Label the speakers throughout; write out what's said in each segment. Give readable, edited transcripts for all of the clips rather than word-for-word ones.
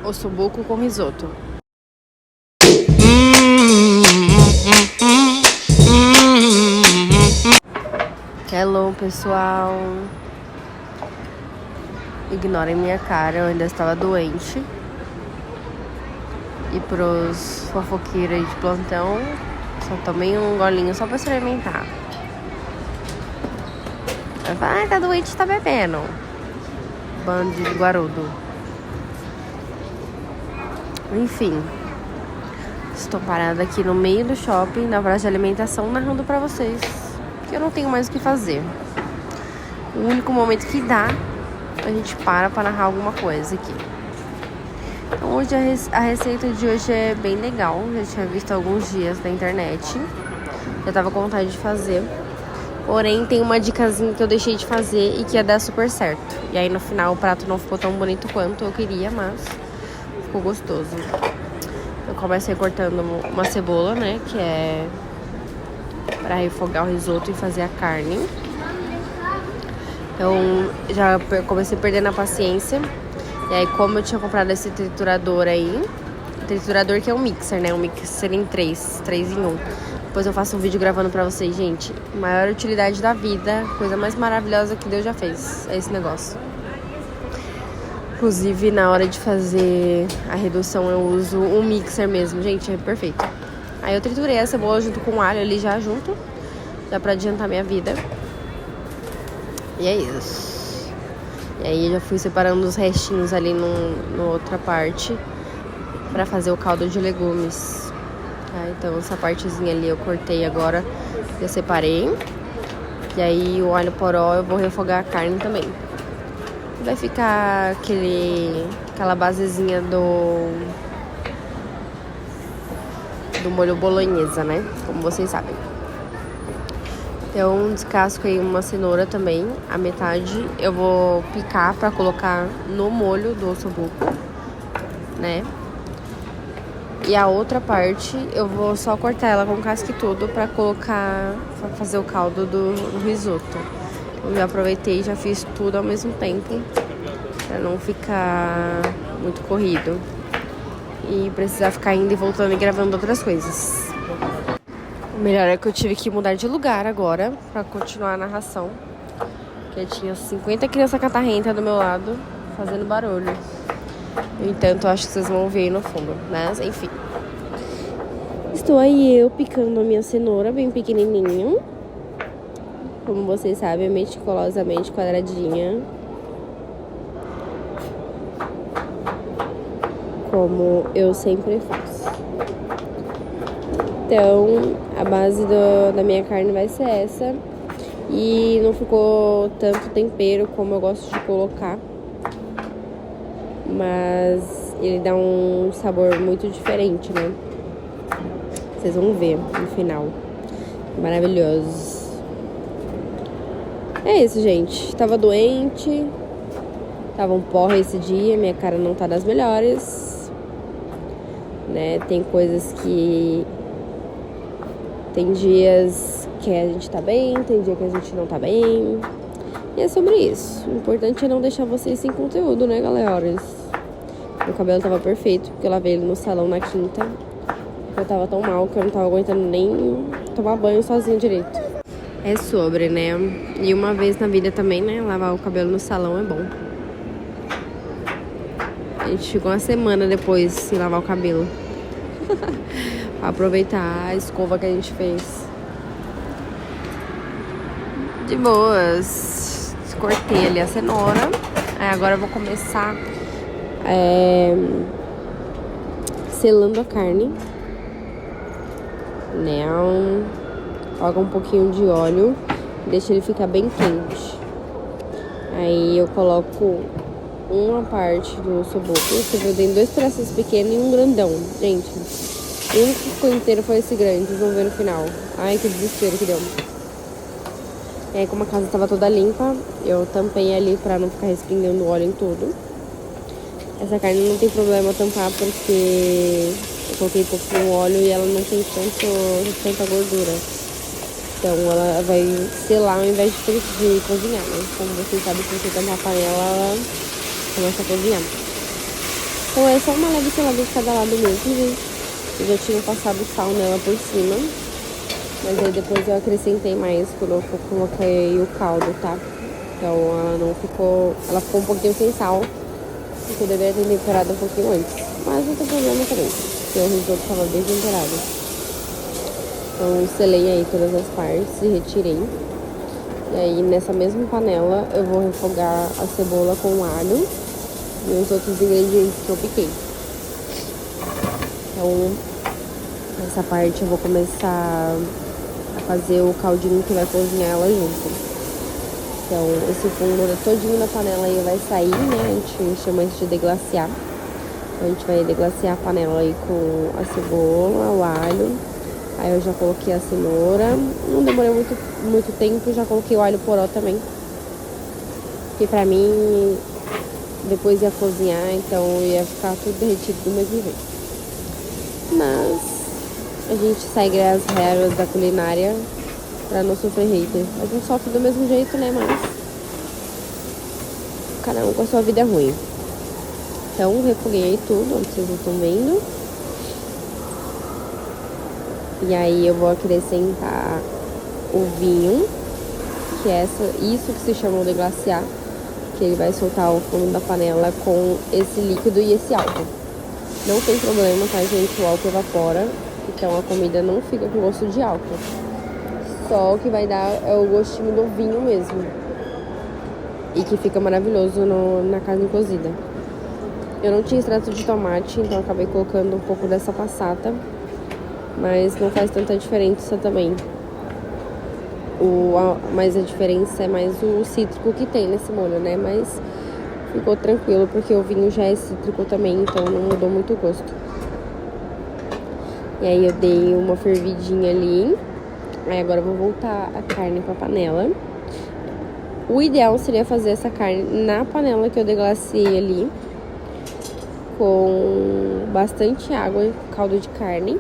Speaker 1: ossobuco com risoto. Hello, pessoal. Ignorem minha cara, eu ainda estava doente. E pros fofoqueiros de plantão, só tomei um golinho só pra experimentar. Eu falei, tá doente, tá bebendo. Bando de guarudo. Enfim. Estou parada aqui no meio do shopping, na praça de alimentação, narrando pra vocês que eu não tenho mais o que fazer. O único momento que dá, a gente para pra narrar alguma coisa aqui. Então hoje a receita de hoje é bem legal. Já tinha visto há alguns dias na internet. Já tava com vontade de fazer. Porém, tem uma dicasinha que eu deixei de fazer e que ia dar super certo. E aí no final o prato não ficou tão bonito quanto eu queria, mas ficou gostoso. Eu comecei cortando uma cebola, né? Que é pra refogar o risoto e fazer a carne. Então já comecei perdendo a paciência. E aí, como eu tinha comprado esse triturador aí, triturador que é um mixer, né? Um mixer em 3 em 1. Depois eu faço um vídeo gravando pra vocês, gente. Maior utilidade da vida, coisa mais maravilhosa que Deus já fez, é esse negócio. Inclusive, na hora de fazer a redução, eu uso um mixer mesmo, gente, é perfeito. Aí eu triturei a cebola junto com o alho ali já junto, já pra adiantar minha vida. E é isso. E aí eu já fui separando os restinhos ali no outra parte pra fazer o caldo de legumes. Tá? Então essa partezinha ali eu cortei agora, eu separei. E aí o alho poró eu vou refogar a carne também. Vai ficar aquela basezinha do molho bolonhesa, né? Como vocês sabem. Então, descasco aí uma cenoura também, a metade eu vou picar pra colocar no molho do ossobuco, né? E a outra parte eu vou só cortar ela com casca e tudo pra colocar, pra fazer o caldo do risoto. Eu já aproveitei e já fiz tudo ao mesmo tempo, pra não ficar muito corrido e precisar ficar indo e voltando e gravando outras coisas. O melhor é que eu tive que mudar de lugar agora pra continuar a narração. Porque tinha 50 crianças catarrentas do meu lado fazendo barulho. No entanto, acho que vocês vão ouvir aí no fundo, mas enfim. Estou aí eu picando a minha cenoura bem pequenininho. Como vocês sabem, meticulosamente quadradinha. Como eu sempre faço. Então, a base da minha carne vai ser essa. E não ficou tanto tempero como eu gosto de colocar. Mas ele dá um sabor muito diferente, né? Vocês vão ver no final. Maravilhoso. É isso, gente. Tava doente. Tava um porre esse dia. Minha cara não tá das melhores. Né? Tem coisas que... Tem dias que a gente tá bem, tem dia que a gente não tá bem. E é sobre isso. O importante é não deixar vocês sem conteúdo, né, galera? Meu cabelo tava perfeito, porque eu lavei ele no salão na quinta. Eu tava tão mal que eu não tava aguentando nem tomar banho sozinha direito. É sobre, né? E uma vez na vida também, né? Lavar o cabelo no salão é bom. A gente ficou uma semana depois sem lavar o cabelo. Pra aproveitar a escova que a gente fez. De boas. Cortei ali a cenoura. Aí agora eu vou começar selando a carne. Não. Coloca um pouquinho de óleo. Deixa ele ficar bem quente. Aí eu coloco uma parte do ossobuco. Você viu, eu dei 2 pedaços pequenos e um grandão. Gente, o único que ficou inteiro foi esse grande. Vocês vão ver no final. Ai, que desespero que deu. E aí, como a casa tava toda limpa, eu tampei ali pra não ficar respingando óleo em tudo. Essa carne não tem problema tampar porque eu coloquei pouquinho óleo e ela não tem tanta gordura. Então ela vai selar ao invés de cozinhar, né? Como vocês sabem, se você tampar a panela, ela começa a cozinhar. Então é só uma leve selada de cada lado mesmo, gente. Eu já tinha passado sal nela por cima. Mas aí depois eu acrescentei mais quando eu coloquei o caldo, tá? Então ela não ficou... Ela ficou um pouquinho sem sal. Porque eu deveria ter temperado um pouquinho antes. Mas não tem problema também. Porque o risoto tava bem temperado. Então selei aí todas as partes e retirei. E aí nessa mesma panela eu vou refogar a cebola com alho e os outros ingredientes que eu piquei. Então nessa parte eu vou começar a fazer o caldinho que vai cozinhar ela junto. Então esse fundo todinho na panela aí vai sair, né? A gente chama isso de deglaciar. Então a gente vai deglaciar a panela aí com a cebola, o alho. Aí eu já coloquei a cenoura. Não demorei muito tempo, já coloquei o alho poró também. Porque pra mim depois ia cozinhar, então ia ficar tudo derretido do mesmo jeito. Mas a gente segue as regras da culinária pra não sofrer hater. A gente sofre do mesmo jeito, né? Mas cada um com a sua vida ruim. Então refoguei tudo, como vocês estão vendo. E aí eu vou acrescentar o vinho, que é isso que se chama de glaciar, que ele vai soltar o fundo da panela com esse líquido e esse álcool. Não tem problema, tá, gente? O álcool evapora, então a comida não fica com gosto de álcool. Só o que vai dar é o gostinho do vinho mesmo. E que fica maravilhoso na carne cozida. Eu não tinha extrato de tomate, então acabei colocando um pouco dessa passata. Mas não faz tanta diferença também. Mas a diferença é mais o cítrico que tem nesse molho, né? Mas ficou tranquilo, porque o vinho já é cítrico também, então não mudou muito o gosto. E aí eu dei uma fervidinha ali. Aí agora eu vou voltar a carne pra panela. O ideal seria fazer essa carne na panela que eu deglaciei ali, com bastante água, caldo de carne.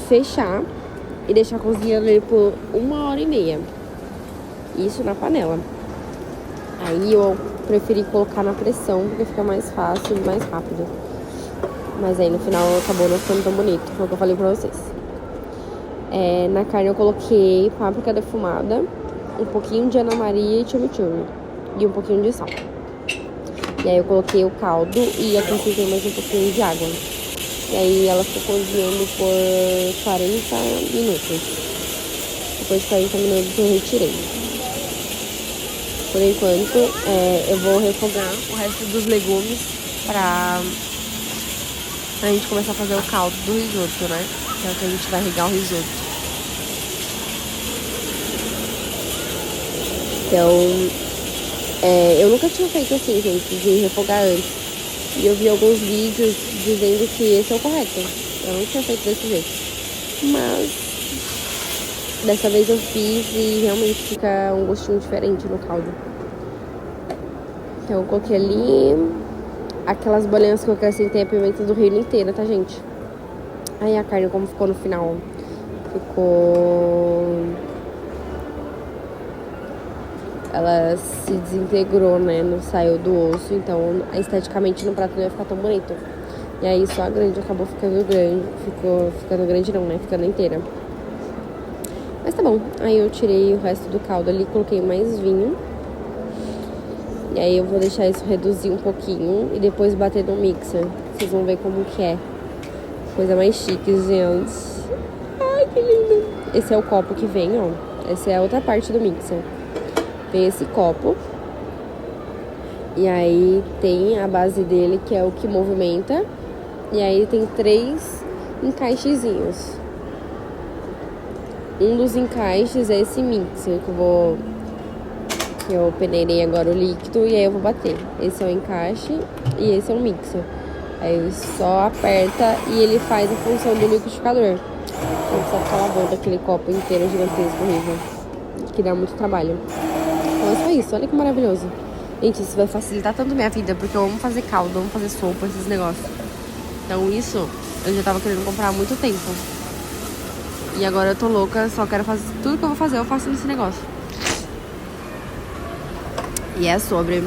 Speaker 1: Fechar e deixar cozinhando ali por 1h30. Isso na panela. Aí eu preferi colocar na pressão, porque fica mais fácil e mais rápido. Mas aí no final acabou não ficando tão bonito, foi o que eu falei pra vocês. Na carne eu coloquei páprica defumada, um pouquinho de Ana Maria e chimichurri. E um pouquinho de sal. E aí eu coloquei o caldo e acrescentei mais um pouquinho de água. E aí ela ficou cozinhando por 40 minutos. Depois de 40 minutos eu retirei. Por enquanto, eu vou refogar o resto dos legumes pra gente começar a fazer o caldo do risoto, né? Que é o que a gente vai regar o risoto. Então, eu nunca tinha feito assim, gente, de refogar antes. E eu vi alguns vídeos dizendo que esse é o correto. Eu não tinha feito desse jeito. Mas dessa vez eu fiz e realmente fica um gostinho diferente no caldo. Então eu coloquei ali aquelas bolinhas que eu acrescentei a pimenta do reino inteira, tá, gente? Aí a carne como ficou no final. Ela se desintegrou, né? Não saiu do osso, então esteticamente no prato não ia ficar tão bonito. E aí só a grande acabou ficando grande. Ficando grande não, né? Ficando inteira. Mas tá bom. Aí eu tirei o resto do caldo ali, coloquei mais vinho. E aí eu vou deixar isso reduzir um pouquinho e depois bater no mixer. Vocês vão ver como que é. Coisa mais chique, gente. Ai, que lindo. Esse é o copo que vem, ó. Essa é a outra parte do mixer. Tem esse copo. E aí tem a base dele, que é o que movimenta. E aí tem 3 encaixezinhos. Um dos encaixes é esse mixer que eu peneirei agora o líquido e aí eu vou bater. Esse é o encaixe e esse é o mixer. Aí só aperta e ele faz a função do liquidificador. Não precisa ficar lavando aquele copo inteiro gigantesco, horrível, que dá muito trabalho. Então é só isso, olha que maravilhoso. Gente, isso vai facilitar tanto minha vida, porque eu amo fazer caldo, amo fazer sopa, esses negócios. Então isso eu já tava querendo comprar há muito tempo. E agora eu tô louca, só quero fazer tudo que eu vou fazer, eu faço nesse negócio. E é sobre.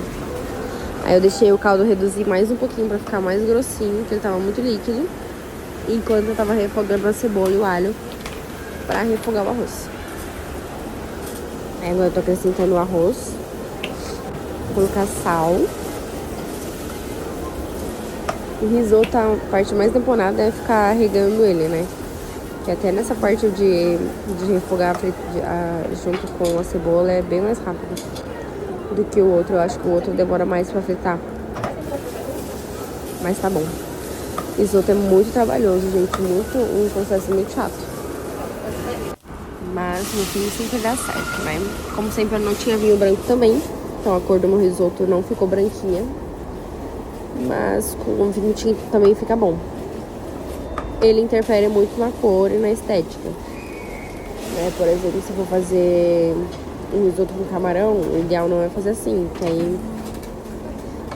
Speaker 1: Aí eu deixei o caldo reduzir mais um pouquinho pra ficar mais grossinho, porque ele tava muito líquido. Enquanto eu tava refogando a cebola e o alho pra refogar o arroz. Aí agora eu tô acrescentando o arroz. Vou colocar sal. O risoto, a parte mais demorada é ficar regando ele, né? Que até nessa parte de refogar junto com a cebola é bem mais rápido do que o outro. Eu acho que o outro demora mais pra fritar. Mas tá bom. Risoto é muito trabalhoso, gente. Um processo muito chato. Mas no fim sempre dá certo, né? Como sempre eu não tinha vinho branco também. Então a cor do meu risoto não ficou branquinha. Mas com o vinho tinto também fica bom. Ele interfere muito na cor e na estética. Por exemplo, se eu for fazer um risoto com camarão, o ideal não é fazer assim, porque aí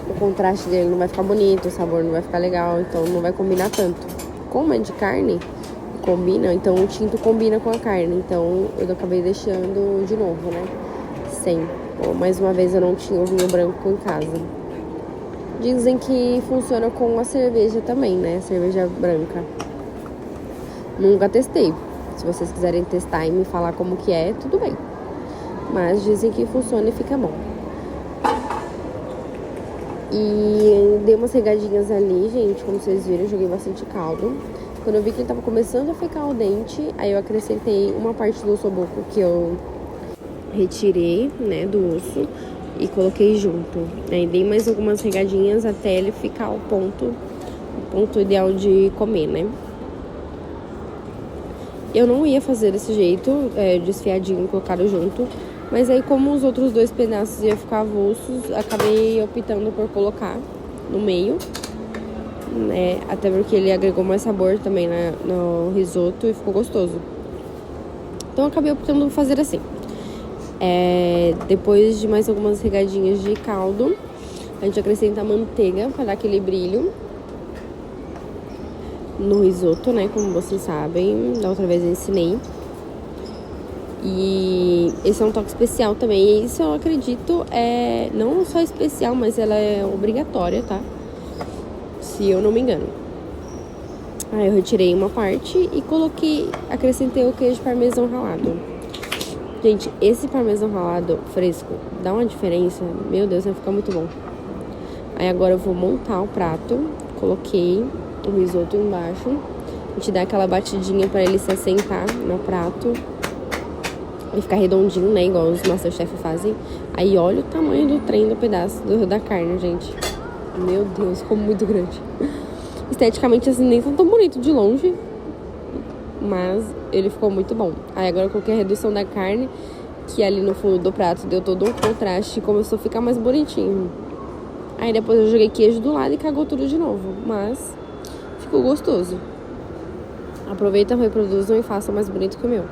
Speaker 1: o contraste dele não vai ficar bonito, o sabor não vai ficar legal, então não vai combinar tanto. Como é de carne, combina, então o tinto combina com a carne, então eu acabei deixando de novo, né? Sem. Mais uma vez eu não tinha o vinho branco em casa. Dizem que funciona com a cerveja também, né? Cerveja branca. Nunca testei. Se vocês quiserem testar e me falar como que é, tudo bem. Mas dizem que funciona e fica bom. E dei umas regadinhas ali, gente. Como vocês viram, eu joguei bastante caldo. Quando eu vi que ele tava começando a ficar al dente, aí eu acrescentei uma parte do ossobuco que eu retirei, né, do osso. E coloquei junto. Aí dei mais algumas regadinhas até ele ficar o ponto ideal de comer, né? Eu não ia fazer desse jeito, desfiadinho, colocado junto. Mas aí como os outros dois pedaços iam ficar avulsos, acabei optando por colocar no meio. Né? Até porque ele agregou mais sabor também no risoto e ficou gostoso. Então eu acabei optando por fazer assim. Depois de mais algumas regadinhas de caldo, a gente acrescenta a manteiga para dar aquele brilho no risoto, né? Como vocês sabem, da outra vez eu ensinei. E esse é um toque especial também. E isso eu acredito não só especial, mas ela é obrigatória, tá? Se eu não me engano. Aí eu retirei uma parte e acrescentei o queijo parmesão ralado. Gente, esse parmesão ralado fresco dá uma diferença. Meu Deus, vai ficar muito bom. Aí agora eu vou montar o prato. Coloquei o risoto embaixo. A gente dá aquela batidinha pra ele se assentar no prato. E ficar redondinho, né? Igual os Masterchef fazem. Aí olha o tamanho do trem do pedaço da carne, gente. Meu Deus, ficou muito grande. Esteticamente, assim, nem tão bonito de longe. Mas ele ficou muito bom. Aí agora eu coloquei a redução da carne, que ali no fundo do prato deu todo um contraste e começou a ficar mais bonitinho. Aí depois eu joguei queijo do lado e cagou tudo de novo. Mas ficou gostoso. Aproveitam, reproduzam e façam mais bonito que o meu.